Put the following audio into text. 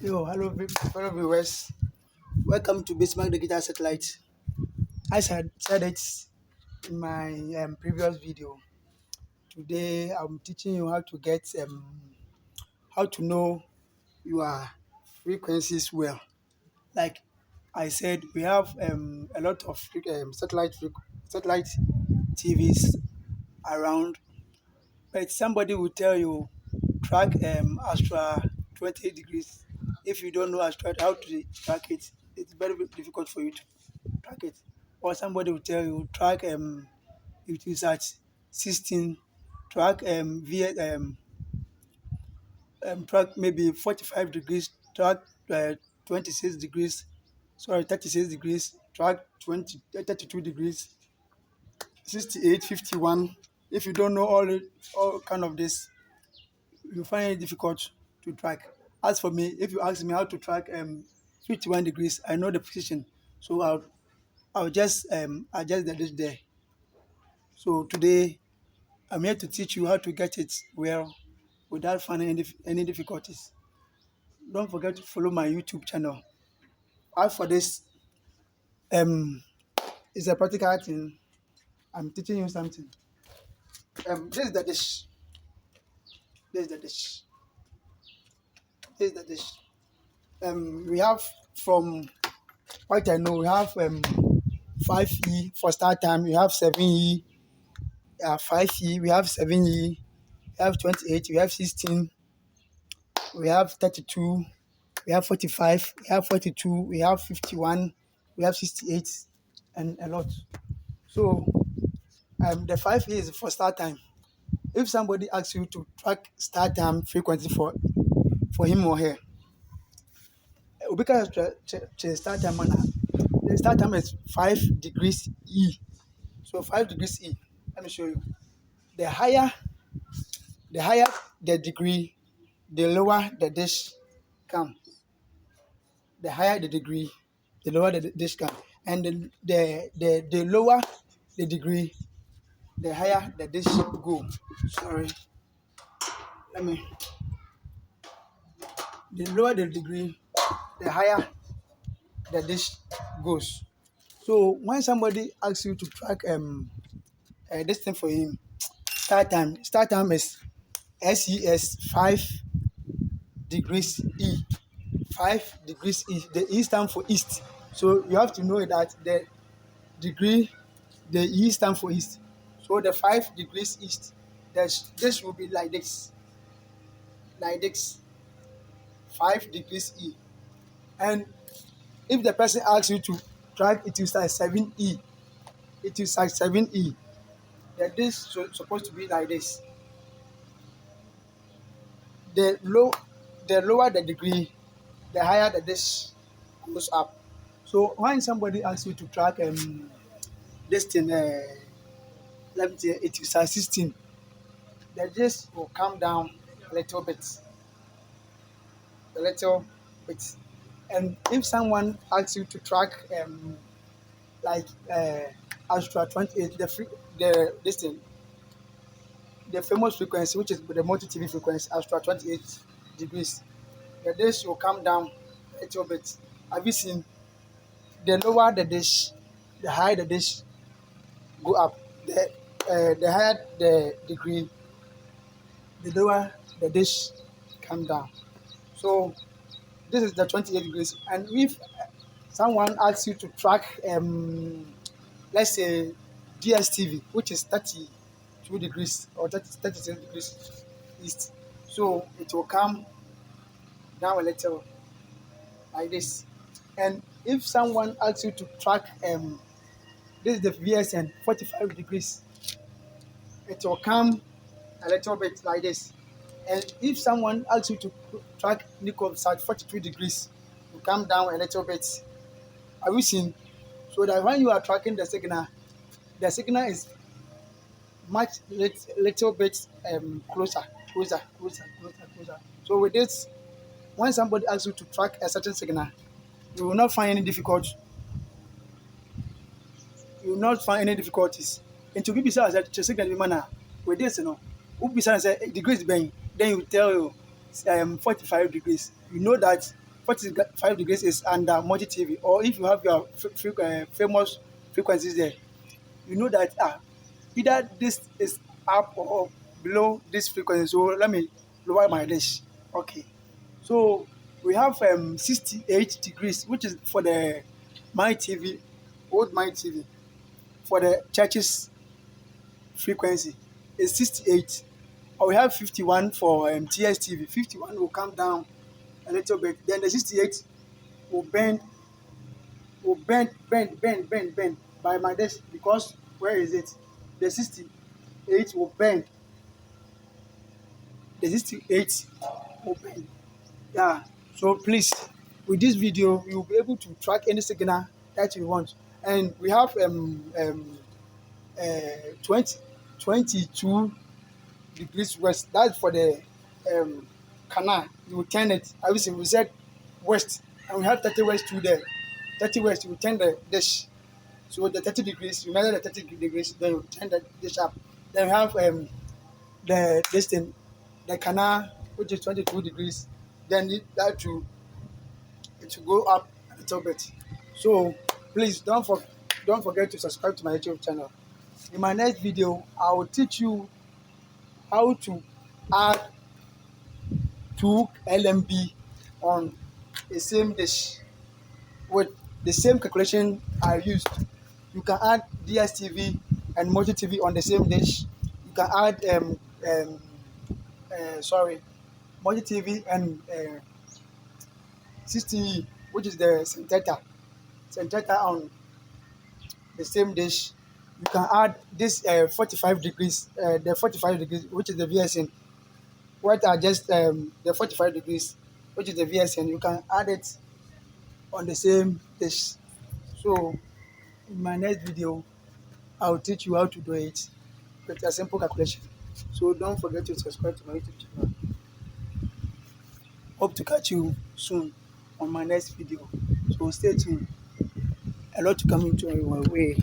Yo, hello, fellow viewers. Welcome to Bismarck Digital Satellite. I said it in my previous video. Today, I'm teaching you how to get how to know your frequencies well. Like I said, we have a lot of satellite TVs around, but somebody will tell you track Astra 28 degrees. If you don't know Astra how to track it, it's very difficult for you to track it. Or somebody will tell you track it is at 16, track track maybe 45 degrees, track 26 degrees, sorry 36 degrees, track 32 degrees, 68, 51. If you don't know all kind of this, you find it difficult to track. As for me, if you ask me how to track 51 degrees, I know the position, so I'll just adjust the list there. So today I'm here to teach you how to get it well without finding any difficulties. Don't forget to follow my YouTube channel. As for this, um, it's a practical thing. I'm teaching you something. This is the dish. This is the dish. This is the dish. We have from what I know, we have 5E for start time. We have 7E, 5E. We have 7E. We have 28. We have 16. We have 32. We have 45. We have 42. We have 51. We have 68, and a lot. So the 5E is for start time. If somebody asks you to track start time frequency for him or her, because start time the start time is 5 degrees E. So 5 degrees E. Let me show you. The higher the degree, the lower the dish come. The higher the degree, the lower the dish come. And the lower the degree, the higher the dish go. Sorry. Let me. The lower the degree, the higher the dish goes. So when somebody asks you to track this thing for him, start time is SES 5 degrees E. 5 degrees E. The E stand for east. So you have to know that degree, the E stand for east. So the 5 degrees east, this will be like this. Like this. 5 degrees E. And if the person asks you to track, it is like 7E. It is like 7E. That this supposed to be like this. The lower the degree, the higher the dish goes up. So when somebody asks you to track this thing, let me say it is a 16, the dish will come down a little bit. And if someone asks you to track like Astra 28, the this thing, the famous frequency, which is the multi TV frequency, Astra 28 degrees, the dish will come down a little bit. Have you seen? The lower the dish, the higher the dish go up. The higher the degree, the lower the dish come down. So this is the 28 degrees. And if someone asks you to track, let's say DSTV, which is 32 degrees or 36 degrees east, so it will come down a little like this. And if someone asks you to track, this is the VSN 45 degrees, it will come a little bit like this. And if someone asks you to track Nicomsat 42 degrees, you come down a little bit. Are we seen? So that when you are tracking the signal is much little bit closer. So with this, when somebody asks you to track a certain signal, you will not find any difficulty. You will not find any difficulties. And to be besides that, the signal manner with this, who besides degrees bang, then you tell you 45 degrees. You know that 45 degrees is under multi TV, or if you have your famous frequencies there, you know that either this is up or below this frequency. So let me lower my dish. Okay. So we have 68 degrees, which is for the my TV, old my TV. For the church's frequency is 68. Or we have 51 for TSTV. 51 will come down a little bit. Then the 68 will bend by my desk, because where is it? The 68 will bend. The 68 will bend. Yeah. So please, with this video, you'll be able to track any signal that you want. And we have 20, 22 degrees west. That's for the canal. You will turn it. Obviously, we said west, and we have 30 west too there. 30 west, you will turn the dish. So the 30 degrees, you measure the 30 degrees, then you turn the dish up. Then we have the this thing, the canal, which is 22 degrees. Then that to it will go up a little bit. So please don't forget to subscribe to my YouTube channel. In my next video, I will teach you how to add 2 LMB on the same dish with the same calculation I used. You can add DSTV and multi TV on the same dish. You can add multi TV and 60, which is the Centetta on the same dish. You can add this 45 degrees, the 45 degrees, which is the VSN. What are just the 45 degrees, which is the VSN. You can add it on the same dish. So in my next video, I'll teach you how to do it with a simple calculation. So don't forget to subscribe to my YouTube channel. Hope to catch you soon on my next video. So stay tuned. A lot to come into your way.